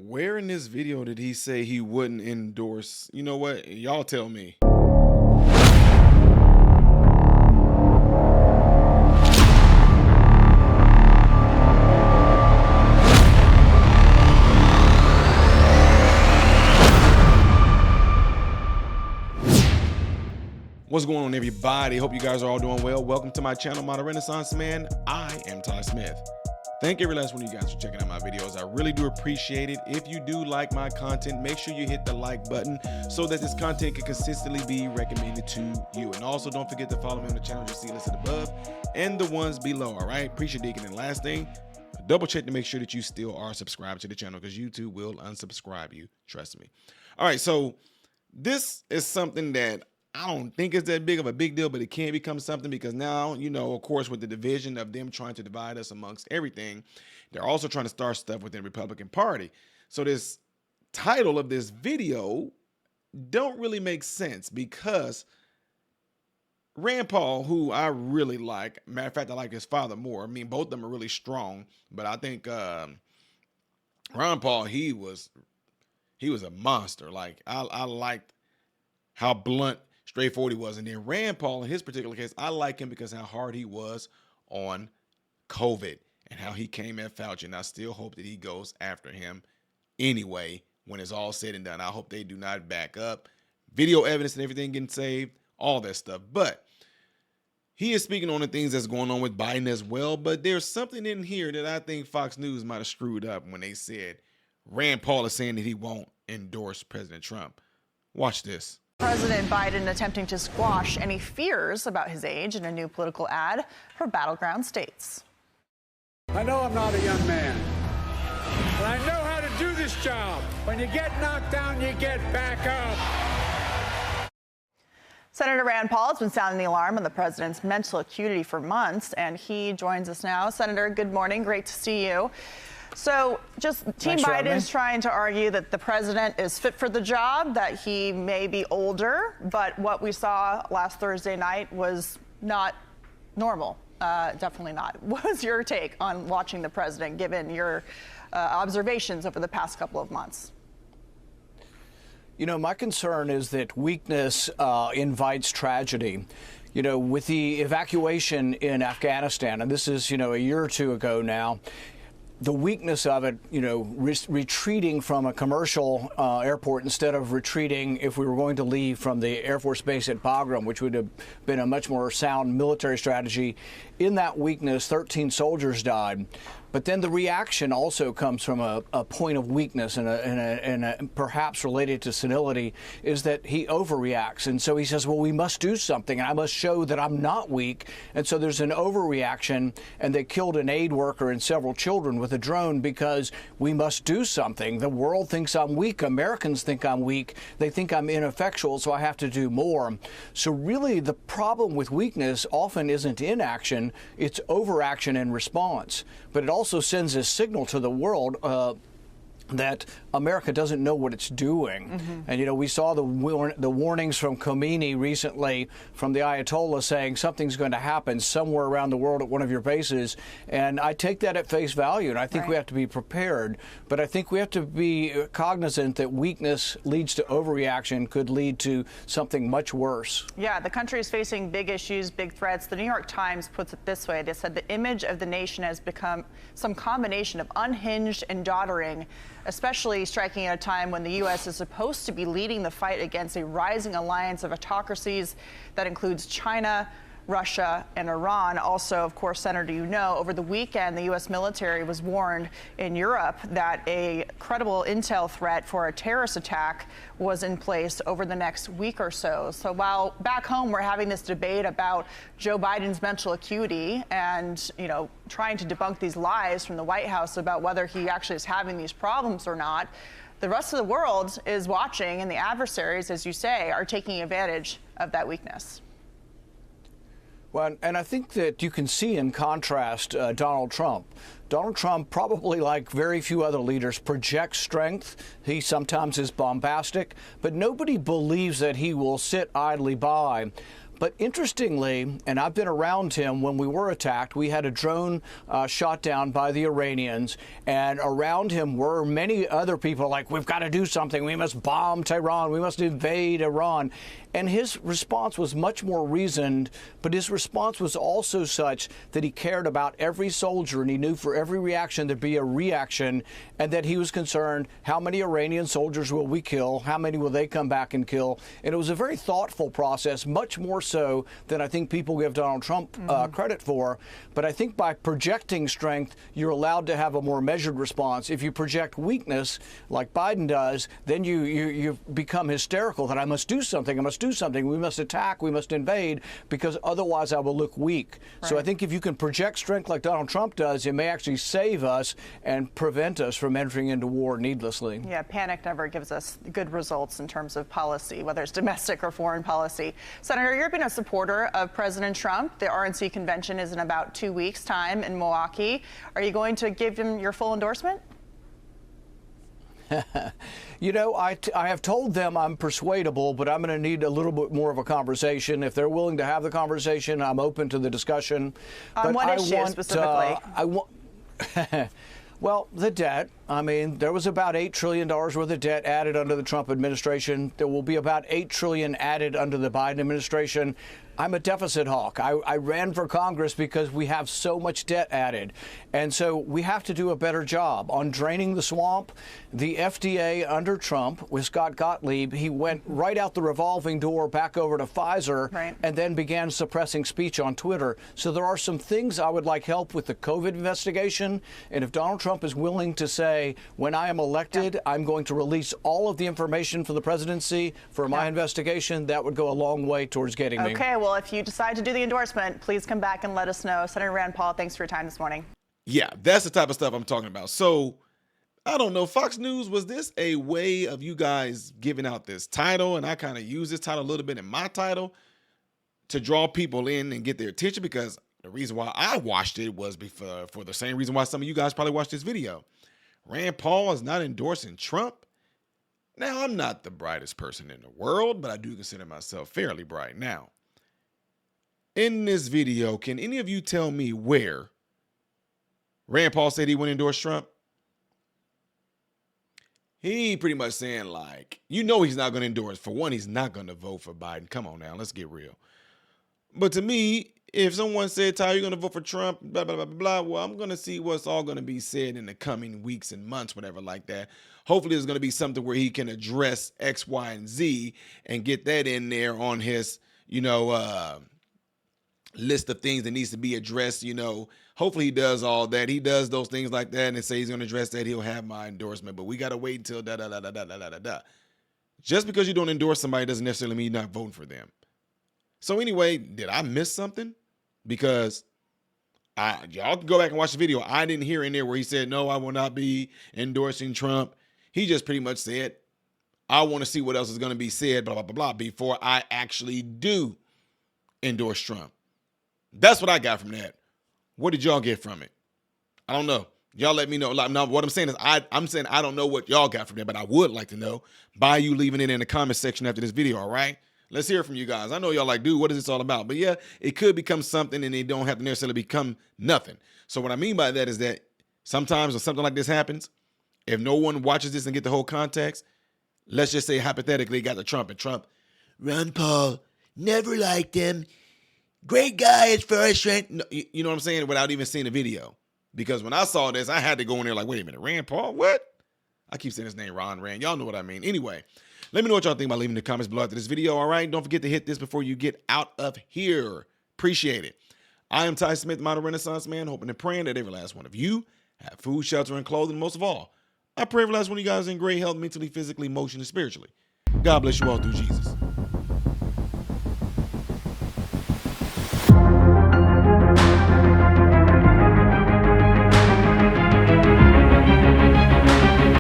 Where in this video did he say he wouldn't endorse? You know what? Y'all tell me. What's going on, everybody? Hope you guys are all doing well. Welcome to my channel, Modern Renaissance Man. I am Ty Smith. Thank every last one of you guys for checking out my videos. I really do appreciate it. If you do like my content, make sure you hit the like button so that this content can consistently be recommended to you. And also don't forget to follow me on the channel you see listed above and the ones below, all right? Appreciate digging. And last thing, double check to make sure that you still are subscribed to the channel because YouTube will unsubscribe you, trust me. All right, so this is something that I don't think it's that big of a big deal, but it can become something because now, you know, of course, with the division of them trying to divide us amongst everything, they're also trying to start stuff within the Republican Party. So this title of this video don't really make sense because Rand Paul, who I really like, matter of fact, I like his father more. I mean, both of them are really strong, but I think Ron Paul, he was a monster. Like I liked how blunt, straightforward he was. And then Rand Paul, in his particular case, I like him because how hard he was on COVID and how he came at Fauci. And I still hope that he goes after him anyway when it's all said and done. I hope they do not back up. Video evidence and everything getting saved, all that stuff. But he is speaking on the things that's going on with Biden as well. But there's something in here that I think Fox News might have screwed up when they said Rand Paul is saying that he won't endorse President Trump. Watch this. President Biden attempting to squash any fears about his age in a new political ad for battleground states. I know I'm not a young man, but I know how to do this job. When you get knocked down, you get back up. Senator Rand Paul has been sounding the alarm on the president's mental acuity for months, and he joins us now. Senator, good morning. Great to see you. So just Team Biden's trying to argue that the president is fit for the job, that he may be older, but what we saw last Thursday night was not normal. Definitely not. What was your take on watching the president, given your observations over the past couple of months? You know, my concern is that weakness invites tragedy. You know, with the evacuation in Afghanistan, and this is, you know, a year or two ago now, the weakness of it, you know, retreating from a commercial airport instead of retreating if we were going to leave from the Air Force Base at Bagram, which would have been a much more sound military strategy. In that weakness, 13 soldiers died. But then the reaction also comes from a point of weakness and perhaps related to senility, is that he overreacts. And so he says, well, we must do something, and I must show that I'm not weak. And so there's an overreaction, and they killed an aid worker and several children with a drone because we must do something. The world thinks I'm weak. Americans think I'm weak. They think I'm ineffectual, so I have to do more. So really the problem with weakness often isn't inaction, it's overaction and response. But it also sends a signal to the world that America doesn't know what it's doing. Mm-hmm. And, you know, we saw the warnings from Khomeini recently from the Ayatollah saying something's going to happen somewhere around the world at one of your bases. And I take that at face value, and I think we have to be prepared. But I think we have to be cognizant that weakness leads to overreaction, could lead to something much worse. Yeah, the country is facing big issues, big threats. The New York Times puts it this way. They said the image of the nation has become some combination of unhinged and doddering, especially striking at a time when the U.S. is supposed to be leading the fight against a rising alliance of autocracies that includes China, Russia, and Iran. Also, of course, Senator, you know, over the weekend, the U.S. military was warned in Europe that a credible intel threat for a terrorist attack was in place over the next week or so. So while back home we're having this debate about Joe Biden's mental acuity and, you know, trying to debunk these lies from the White House about whether he actually is having these problems or not, the rest of the world is watching, and the adversaries, as you say, are taking advantage of that weakness. Well, and I think that you can see in contrast Donald Trump. Donald Trump, probably like very few other leaders, projects strength. He sometimes is bombastic, but nobody believes that he will sit idly by. But interestingly, and I've been around him when we were attacked, we had a drone shot down by the Iranians, and around him were many other people like, we've got to do something. We must bomb Tehran. We must invade Iran. And his response was much more reasoned, but his response was also such that he cared about every soldier, and he knew for every reaction there'd be a reaction, and that he was concerned, how many Iranian soldiers will we kill? How many will they come back and kill? And it was a very thoughtful process, much more so than I think people give Donald Trump credit for. But I think by projecting strength, you're allowed to have a more measured response. If you project weakness, like Biden does, then you become hysterical that I must do something, I must do something, we must attack, we must invade, because otherwise I will look weak. Right. So I think if you can project strength like Donald Trump does, it may actually save us and prevent us from entering into war needlessly. Yeah, panic never gives us good results in terms of policy, whether it's domestic or foreign policy. Senator, you've been a supporter of President Trump. The RNC convention is in about 2 weeks' time in Milwaukee. Are you going to give him your full endorsement? You know, I have told them I'm persuadable, but I'm going to need a little bit more of a conversation. If they're willing to have the conversation, I'm open to the discussion. On what issue specifically? Well, the debt. I mean, there was about $8 trillion worth of debt added under the Trump administration. There will be about $8 trillion added under the Biden administration. I'm a deficit hawk. I ran for Congress because we have so much debt added. And so we have to do a better job on draining the swamp. The FDA under Trump with Scott Gottlieb, he went right out the revolving door back over to Pfizer, right, and then began suppressing speech on Twitter. So there are some things I would like help with the COVID investigation. And if Donald Trump is willing to say, when I am elected, I'm going to release all of the information for the presidency for my investigation, that would go a long way towards getting me. Okay, well, if you decide to do the endorsement, please come back and let us know. Senator Rand Paul, thanks for your time this morning. Yeah, that's the type of stuff I'm talking about. So, I don't know, Fox News, was this a way of you guys giving out this title? And I kind of use this title a little bit in my title to draw people in and get their attention, because the reason why I watched it was for the same reason why some of you guys probably watched this video. Rand Paul is not endorsing Trump. Now, I'm not the brightest person in the world, but I do consider myself fairly bright. Now, in this video, can any of you tell me where Rand Paul said he wouldn't endorse Trump? He pretty much saying, like, you know he's not going to endorse. For one, he's not going to vote for Biden. Come on now, let's get real. But to me, if someone said, Ty, you're going to vote for Trump, blah, blah, blah, blah, blah, well, I'm going to see what's all going to be said in the coming weeks and months, whatever like that. Hopefully there's going to be something where he can address X, Y, and Z and get that in there on his, list of things that needs to be addressed. Hopefully he does all that. He does those things like that and say he's going to address that. He'll have my endorsement, but we got to wait until da-da-da-da-da-da-da-da. Just because you don't endorse somebody doesn't necessarily mean you're not voting for them. So anyway, did I miss something? Because y'all can go back and watch the video. I didn't hear in there where he said, no, I will not be endorsing Trump. He just pretty much said, I want to see what else is going to be said, blah, blah, blah, blah, before I actually do endorse Trump. That's what I got from that. What did y'all get from it? I don't know. Y'all let me know. Now, what I'm saying is I'm saying I don't know what y'all got from that, but I would like to know by you leaving it in the comment section after this video, all right? Let's hear from you guys. I know y'all like, dude, what is this all about? But yeah, it could become something and it don't have to necessarily become nothing. So what I mean by that is that sometimes when something like this happens, if no one watches this and get the whole context, let's just say hypothetically got the Trump and Trump, Rand Paul, never liked him. Great guy as far as strength. No, you know what I'm saying? Without even seeing the video. Because when I saw this, I had to go in there like, wait a minute, Rand Paul? What? I keep saying his name, Ron Rand. Y'all know what I mean. Anyway, let me know what y'all think by leaving the comments below after this video, all right? Don't forget to hit this before you get out of here. Appreciate it. I am Ty Smith, Modern Renaissance Man, hoping and praying that every last one of you have food, shelter, and clothing. Most of all, I pray every last one of you guys in great health, mentally, physically, emotionally, spiritually. God bless you all through Jesus.